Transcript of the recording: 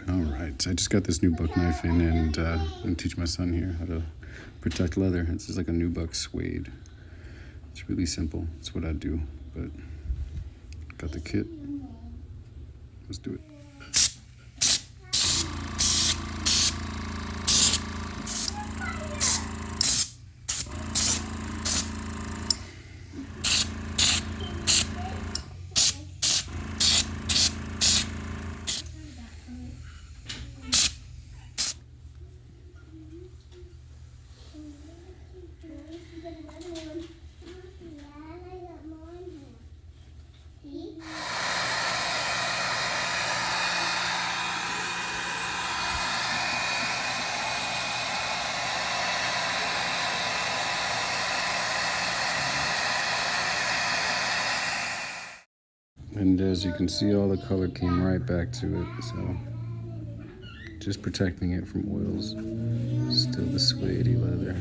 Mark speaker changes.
Speaker 1: Alright, so I just got this Nubuck knife in, and I'm going to teach my son here how to protect leather. This is like a Nubuck Suede. It's really simple. It's what I do, but got the kit. Let's do it. And as you can see, all the color came right back to it, so just protecting it from oils. Still the suede leather.